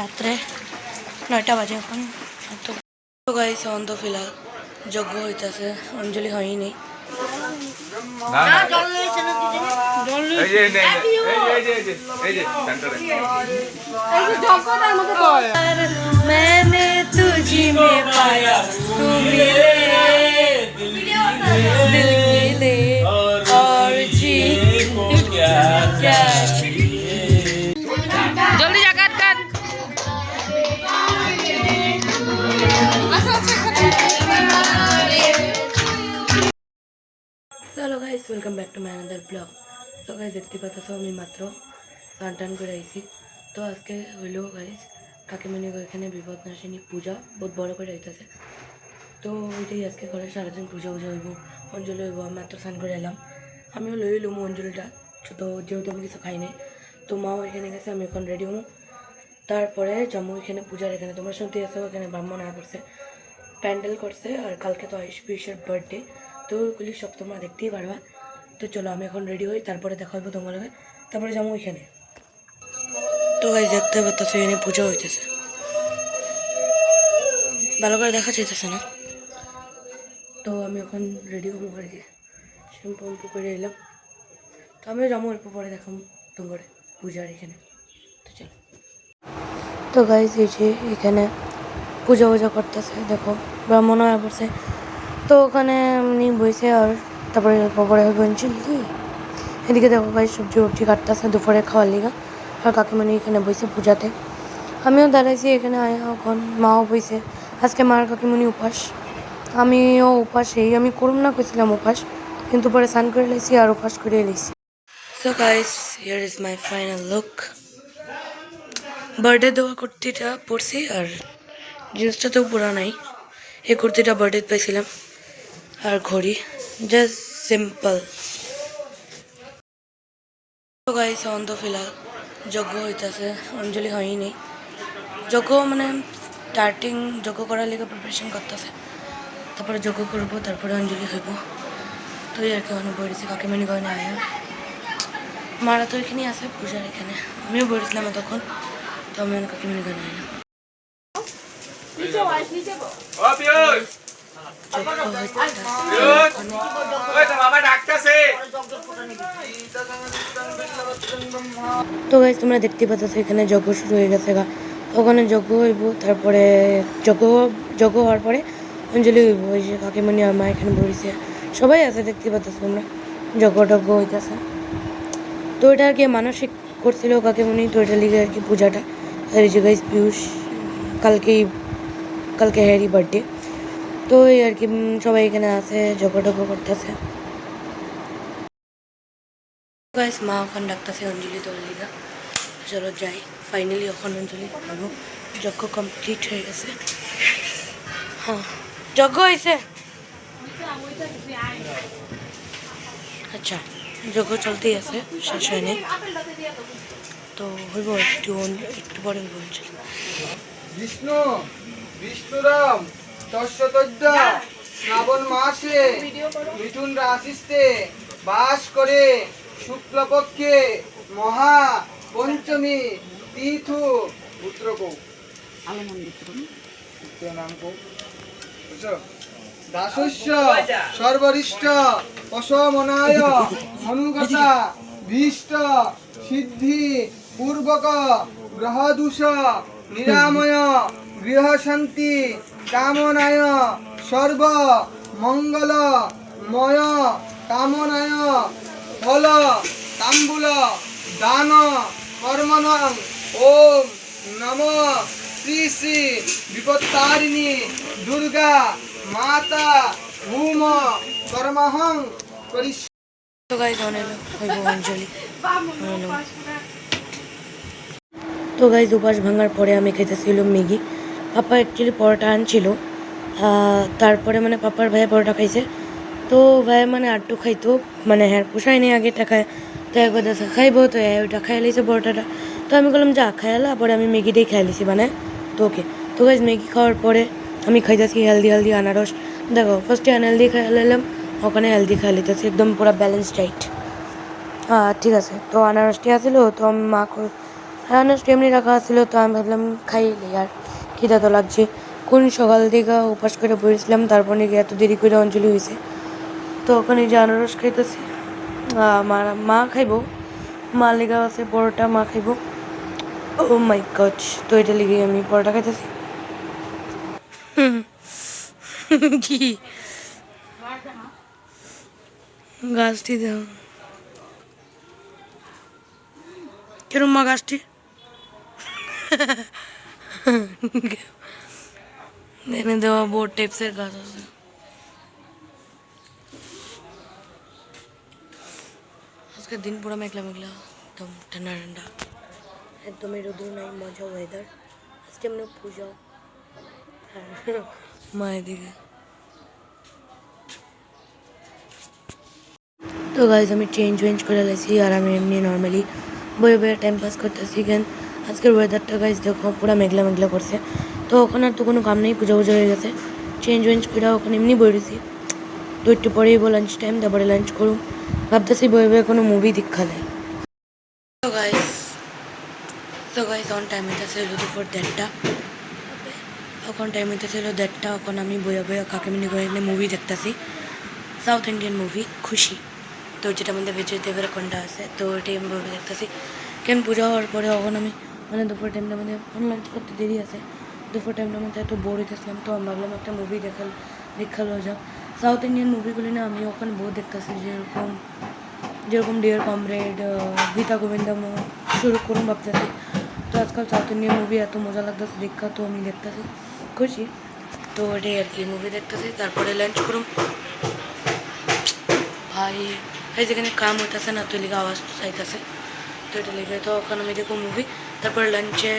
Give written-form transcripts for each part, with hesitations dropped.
রাত্রে 9টা বাজে এখন। তো গাইস অন্ত ফিলহাল যজ্ঞ হইতেছে, অঞ্জলি হয়নি নেই। मैंने तुझी में पाया तू मिले दिल मिले और जी क्या जल्दी जा काट काट। चलो guys welcome back to my another blog. तो गाइस देखते पाচ্ছ আমি মাত্র স্নান টান করে আইছি। তো আজকে হইলো গাইস কাকিমণি এখানে বিপদনাশিনী পূজা বহুত বড় করে হইতেছে। তো ওইটাই আজকে করে সারাদিন পূজা পূজা হইব, অঞ্জলি হইব। আমি মাত্র স্নান করে এলাম, আমিও লই এলাম অঞ্জলিটা। তো যেহেতু আমি কিছু খাই নাই, তো মাও এখানে গেছে, আমি এখন রেডি হবো। তারপরে যাবো এখানে পূজার এখানে। তোমরা শুনতে আসো এখানে ব্রাহ্মণ আয়া করছে, প্যান্ডেল করছে। আর কালকে তো আয়ুষ পিসের বার্থডে, তো ওইগুলি সব তোমরা দেখতেই পারবা। তো চলো আমি এখন রেডি হই, তারপরে দেখা হইব তোমার লগে। তারপরে যাবো ওইখানে। তো গাইস দেখতে পাচ্ছ এখানে পূজা হইতেছে, ভালো করে দেখা যাইতেছে না। তো আমি এখন রেডি হবো আর কি, শ্যাম্পু করে এলাম। তো আমি যাবো অল্প পরে দেখাবো তোমার পূজার এখানে। তো চলো। তো গাইস এই যে এখানে পূজা পূজা করতেছে, দেখো ব্রাহ্মণ হয়ে পড়ছে। তো ওখানে এমনি বইছে, আর তারপরে অল্প পরে হইব অঞ্জলি। এদিকে দেখো গাইস সবজি উবজি কাটতেছে দুপুরে খাওয়ার লিগা। আর কাকিমণি এখানে বইছে পূজাতে, আমিও দাঁড়াইছি এখানে আয়া। এখন মাও বইছে, আজকে মার কাকিমণি উপাস, আমিও উপাস। আমি করুম না কইছিলাম উপাস, কিন্তু পরে স্নান করে লাইছি আর উপাস করে লাইছি। So guys here is my final look. Birthday দেওয়া কুর্তিটা পরছি, আর জিন্সটা তো পুরা নাই। এই কুর্তিটা বার্থডে পেয়েছিলাম, আর ঘড়ি জাস্ট সিম্পল। তো গাইস অন্ত ফিলহাল যজ্ঞ হইতেছে, অঞ্জলি হয়নি নেই। যজ্ঞ মানে স্টার্টিং যজ্ঞ করার লিগে প্রিপারেশন করতেছে, তারপরে যজ্ঞ করবো, তারপরে অঞ্জলি হইব। তো এই আর কি অনেক বলেছি কাকিমণি গয়না আয়া। মারা তো এখানেই আছে পূজার এখানে, আমিও বলেছিলাম তখন। তো আমি অনেক কাকিমণি গয়না আয়া। তো গাইস তোমরা দেখতে পাচ্ছ এখানে যজ্ঞ শুরু হয়ে গেছে গা। ওখানে যজ্ঞ হইব, তারপরে যজ্ঞ হওয়ার পরে অঞ্জলি হইব। ওই যে কাকিমণি আর মা এখানে বসেছে, সবাই আছে দেখতে পাচ্ছ তোমরা। যজ্ঞ টজ্ঞ হইতেছে। তো এটা আর কি মানসিক করছিল কাকিমণি, তো এটা লিগে আর কি পূজাটা। আর এই যে গাইস পিয়ুষ কালকে হ্যারি বার্থডে। তো এই আর কি সবাই এখানে আছে, যজ্ঞ টজ্ঞ করতেছে। গাইস মা ওখানে ডাকতেছে অঞ্জলি তোলার লিগা। চলো যাই, ফাইনালি ওখান অঞ্জলি করবো। যজ্ঞ কমপ্লিট হয়ে গেছে। হ্যাঁ যজ্ঞ হয়েছে, আচ্ছা যজ্ঞ চলতেই আছে, শেষ হয়নি। তো হইব একটু পরে হইব অঞ্জলি। বিষ্ণু বিষ্ণুরাম তস্যতদ্যা শ্রাবণ মাসে মিথুন রাশিতে বাস করে শুক্লপক্ষে মহা পঞ্চমী তিথু পুত্রকো দাসস্য সর্বরিষ্ট অসমনায় অনুগতা ভীষ্ট সিদ্ধি পূর্বক গ্রহদূষ নিরাময় গৃহ শান্তি কামনায় সর্ব মঙ্গলময় কামনায় ফল তাম্বুল দান কর্মণং ওম নমো শ্রী শ্রী বিপত্তারিণী দুর্গা মাতা ভূম কর্মহং করিষ্যামি। তো গাইস হইব অঞ্জলি। তো গাইস উপাস ভাঙার পরে আমি খাইতেছিলাম ম্যাগি। পাপা অ্যাকচুয়ালি পরোটা আনছিল, তারপরে মানে পাপার ভাইয়া পরোটা খাইছে। তো ভাইয়া মানে আটটু খাইতো, মানে হ্যাঁ পোষায় নেই আগেটা খায়। তো একবার দেখা খাইবো, তো ওইটা খাই লাইছে পরোটাটা। তো আমি বললাম যা খাইলা, পরে আমি ম্যাগিটাই খাই লিছি মানে। তো ওকে তো গাইস ম্যাগি খাওয়ার পরে আমি খাইতেছি হেলদি আনারস। দেখো ফার্স্টে আনহেলদি খাই লাইলাম, ওখানে হেলদি খাই লিতেছি, একদম পুরো ব্যালেন্স ডাইট। হ্যাঁ ঠিক আছে। তো আনারসটি আসলো, তো আমি রান্নার এমনি রাখা ছিল, তো আমি ভাবলাম খাই আর খিদা তো লাগছে। কোন সকাল থেকে উপাস করে বসেছিলাম, তারপর নাকি এত দেরি করে অঞ্জলি হয়েছে। তো ওখানে যে আনারস খাইতেছি, মা খাইব, মা লেগা আছে পরোটা, মা খাইব। ও মাই গড, তো এটা লেগে আমি পরোটা খাইতেছি। কি গাছটি দেও কিরম মা গাছটি এনে দেওয়া বোর্ড টাইপসের গাছ আছে। আজকের দিন পুরো মেঘলা মেঘলা, একদম ঠান্ডা ঠান্ডা, একদমই রোদ্র নাই, মজা ওয়েদার। আজকে এমনি পুজো মায়ের দিকে। তো গাইজ আমি চেঞ্জ করে লাইছি, আর আমি এমনি নর্মালি বয়ে বয়ে টাইম পাস করতেছি। কেন আজকের ওয়েদারটা গাইজ দেখো পুরো মেঘলা মেঘলা করছে। তো ওখানে আর তো কোনো কাম নেই, পুজো হয়ে গেছে, চেঞ্জ করে ওখানে এমনি বই রয়েছি। তো একটু পরেই লাঞ্চ টাইম, তারপরে লাঞ্চ করুম, ভাবতেছি বয়ে বয়ে কোনো মুভি দেখা নেই। তো গাইজ অন টাইম হইতেছে হলো দুপুর 1:30, এখন টাইম হইতেছে হলো 1:30। এখন আমি বইয়া বইয়া কাকিমিনি করে মুভি দেখতেছি, সাউথ ইন্ডিয়ান মুভি খুশি। তো যেটার মধ্যে বিজয় দেবরকোন্ডা আছে, তো ওইটাই আমি মুভি দেখতেছি। কেন পূজা হওয়ার পরে এখন আমি মানে দুপুর টাইমটার মধ্যে লাঞ্চ করতে দেরি আছে, দুপুর টাইমটার মধ্যে এত বোর হইতেছিলাম, তো আমি ভাবলাম একটা মুভি দেখালো যাক। সাউথ ইন্ডিয়ান মুভিগুলি না আমি ওখানে বহুত দেখতেছি, যেরকম ডিয়ার কমরেড, গীতা গোবিন্দম শুরু করুন ভাবতেছি। তো আজকাল সাউথ ইন্ডিয়ান মুভি এত মজা লাগতেছে দেখা, তো আমি দেখতেছি খুশি। তো ওটাই আর কি মুভি দেখতেছি, তারপরে লাঞ্চ করুন। ভাই এই যেখানে কাম হইতেছে না, তো লিখে আওয়াজ চাইতেছে, তো এটা লিখে তো ওখানে আমি দেখো মুভি। তারপরে লাঞ্চে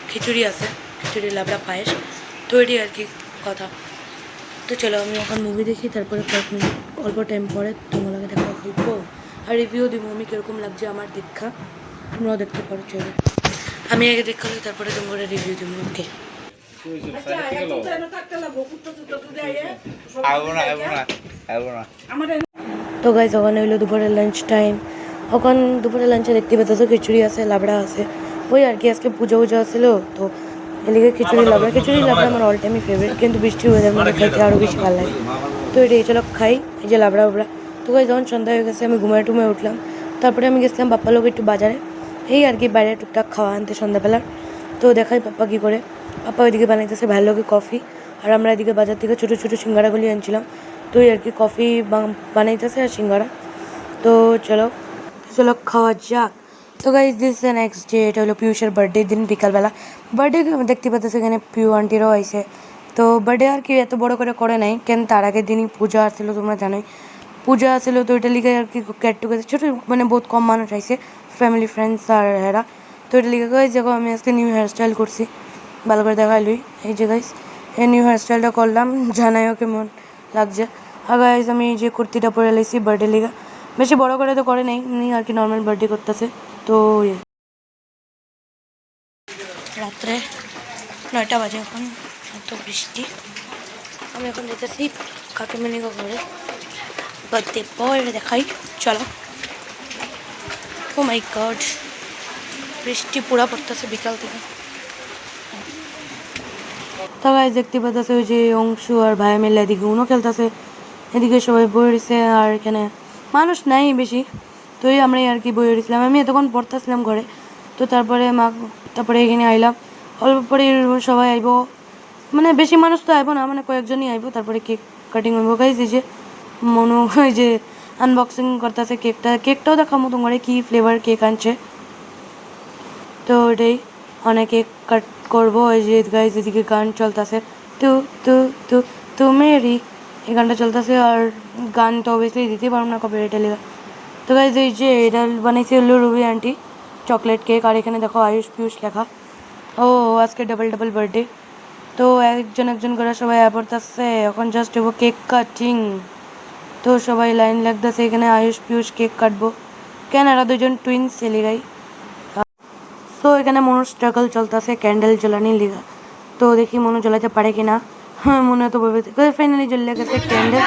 খিচুড়ি আছে, খিচুড়ি লাবড়া পায়েস, তো এটাই আর কি কথা। তো চলো আমি ওখানে মুভি দেখি, তারপরে কয়েক মিনিট অল্প টাইম পরে তোমাকে দেখা হইব, আর রিভিউ দিব আমি কীরকম লাগছে আমার দেখা, তোমরাও দেখতে পারো। চলো আমি আগে দেখা হই, তারপরে তোমার রিভিউ দিব। ওকে তো গাইজ ওখানে হইলো দুপুরের লাঞ্চ টাইম। ওখানে দুপুরের লাঞ্চে দেখতে পেতেছো খিচুড়ি আছে, লাবড়া আছে, ওই আর কি আজকে পুজো ছিল, তো এদিকে খিচুড়ি লাবড়া আমার অল টাইমই ফেভারিট, কিন্তু বৃষ্টির ওয়েদার মধ্যে খাইতে আরও বেশি ভালো লাগে। তো এটাই চলো খাই, এই যে লাবড়া উবড়া। তো গাইজ যখন সন্ধ্যা হয়ে গেছে আমি ঘুমায় উঠলাম, তারপরে আমি গেছিলাম পাপ্পা লোক একটু বাজারে, এই আর কি বাইরে টুকটাক খাওয়া আনতে সন্ধ্যাবেলার। তো দেখাই পাপ্পা কী করে, পাপ্পা ওইদিকে বানাইতেছে ভালোকে কফি, আর আমরা এদিকে বাজার থেকে ছোটো ছোটো সিঙ্গাড়াগুলি আনছিলাম। তো এই আর কি কফি বানাইতেছে আর সিঙ্গাড়া। তো চলো খাওয়া যাক। তো গাইজ দিস নেক্সট ডে, এটা হলো পিয়ুষের বার্থডে দিন বিকালবেলা। বার্থডে দেখতে পাচ্ছি এখানে পিউ আন্টিরও আইসে। তো বার্থডে আর কি এত বড় করে নাই, কেন তার আগের দিনই পূজা আসছিলো, তোমরা জানোই পূজা আসছিলো। তো এটা লিখে আর কি গেট টুগেদার ছোটো মানে বহুত কম মানুষ আইসে, ফ্যামিলি ফ্রেন্ডস আর এরা। তো এটা লিখে গাইজ দেখো আমি আজকে নিউ হেয়ারস্টাইল করছি, ভালো করে দেখাইলুই। এই যে গাইজ এই নিউ হেয়ারস্টাইলটা করলাম, জানাইও কেমন লাগছে। আর গাইজ আমি এই যে কুর্তিটা পরে লাইছি বার্থডে লিগা, বেশি বড় করে তো করে নাই, এমনি আর কি নর্মাল বার্থডে করতেছে। তো রাত্রে 9টা বাজে, এখন এত বৃষ্টি। আমি এখন যেতেছি কাকিমণি ঘরে, বার্থডে বয় দেখাই চলো। ও মাই গড, বৃষ্টি পুরা পড়তেছে বিকাল থেকে। তো গাইজ দেখতে পাইতেছে ওই যে অংশু আর ভাই মিলে এদিকে উনো খেলতেছে, এদিকে সবাই বই রয়েছে, আর এখানে মানুষ নাই বেশি। তো এই আমরাই আর কি বই রয়েছিলাম, আমি এতক্ষণ পড়তেছিলাম ঘরে। তো তারপরে এখানে আইলাম, অল্প পরে সবাই আইব, মানে বেশি মানুষ তো আইব না, মানে কয়েকজনই আইব, তারপরে কেক কাটিং হইব। গাইজ এই যে মনু ওই যে আনবক্সিং করতেছে কেকটাও দেখামো তোমার কি ফ্লেভার কেক আনছে। তো ওটাই অনেক কেক কাট করবো। এই যে গাইজ এদিকে গান চলতেছে, তু তু তু তু মেরি, এই গানটা চলতেছে। আর গান তো অবভিয়াসলি দিতেই পারবো না, কপিরাইট লেগা। তো গাইজ এই যে এটা বানাইছে হলো রুবি আন্টি, চকলেট কেক। আর এখানে দেখো আয়ুষ পিয়ুষ লেখা। ও আজকে ডাবল বার্থডে। তো একজন করে সবাই পড়তেছে, এখন জাস্ট হবো কেক কাটিং। তো সবাই লাইন লাগতেছে, এখানে আয়ুষ পিয়ুষ কেক কাটবো, কেন এরা দুজন টুইন্স ছেলেগাই। তো এখানে মনুর স্ট্রাগল চলতেছে ক্যান্ডেল জ্বালানি লিগা। তো দেখি মনু জ্বলাতে পারে কিনা। হ্যাঁ মনে তো বলবে, ফাইনালি জ্বলে গেছে ক্যান্ডেল।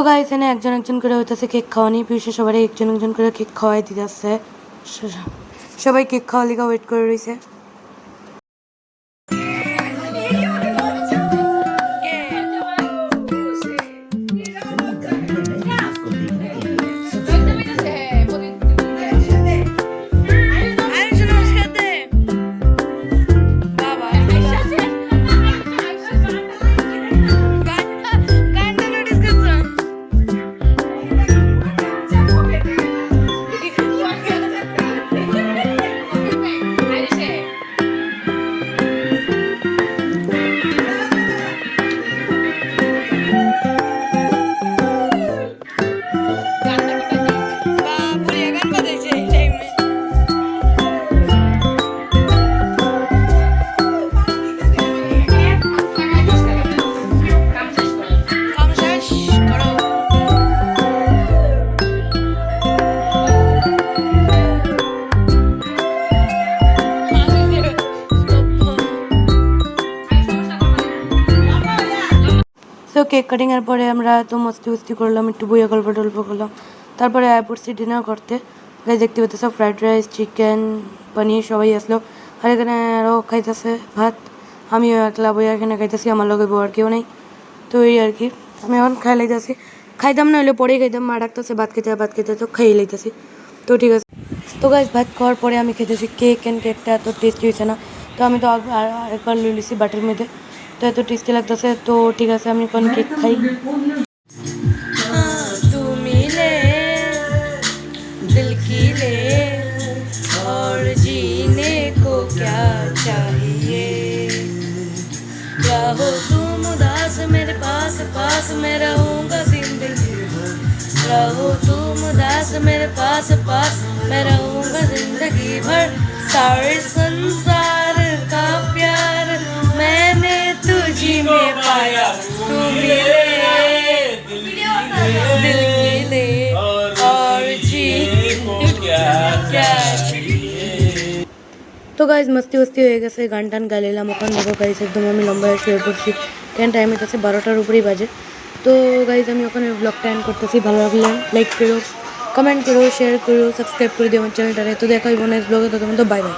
গাইস এনে একজন একজন করে হইতেছে কেক খাওয়ানি, পিউষে সবাই একজন একজন করে কেক খাওয়াই দিতেছে। সবাই কেক খাওয়া লিগা ওয়েট করে রয়েছে। তো কেক কাটিংয়ের পরে আমরা তো মস্তি উস্তি করলাম, একটু বইয়া গল্প টল্প করলাম, তারপরে আয়া পড়ছি ডিনার করতে। গাইস দেখতে পাচ্ছ ফ্রাইড রাইস, চিকেন, পনির সবাই আসলো। আর এখানে আরও খাইতেছে ভাত, আমিও একলা বইয়া এখানে খাইতেছি, আমার লগে বউ আর কেউ নেই। তো এই আর কি, আমি এখন খাই লাইতেছি, খাইতাম না হলে পরেই খাইতাম, মা ডাকতেছে ভাত খেতে, তো খাইয়ে লাইতেছি। তো ঠিক আছে। তো গাইস ভাত খাওয়ার পরে আমি খেতেছি কেক, কেকটা এত টেস্টি হয়েছে না, তো আমি তো একবার লই লিছি বাটির মধ্যে, তো এত টেস্টি লাগতেছে। তো ঠিক আছে, আমি এখন কেক খাই। तू मिले दिल की ले और जीने को क्या चाहिए, रहो तुम उदास मेरे पास पास मैं रहूँगा जिंदगी भर, रहो तुम उदास मेरे पास पास मैं रहूँगा जिंदगी भर, सारे संसार का प्यार मैंने तुझी में पाया, तू मिले दिल की ले और जीने को क्या चाहिए। তো গাইজ মস্তি মস্তি হয়ে গেছে, গান টান গাইলাম, ওখান দেখো গাইজ একদম আমি লম্বা শুয়ে পড়ছি, কেন টাইম হইতেছে 12টার উপরেই বাজে। তো গাইজ আমি ওখানে ব্লগটা এন্ড করতেছি, ভালো লাগলে লাইক করো, কমেন্ট করো, শেয়ার করো, সাবস্ক্রাইব করে দিও আমার চ্যানেলটারে। তো দেখা হইব নেক্সট ব্লগে, ততক্ষণ তো বাই বাই।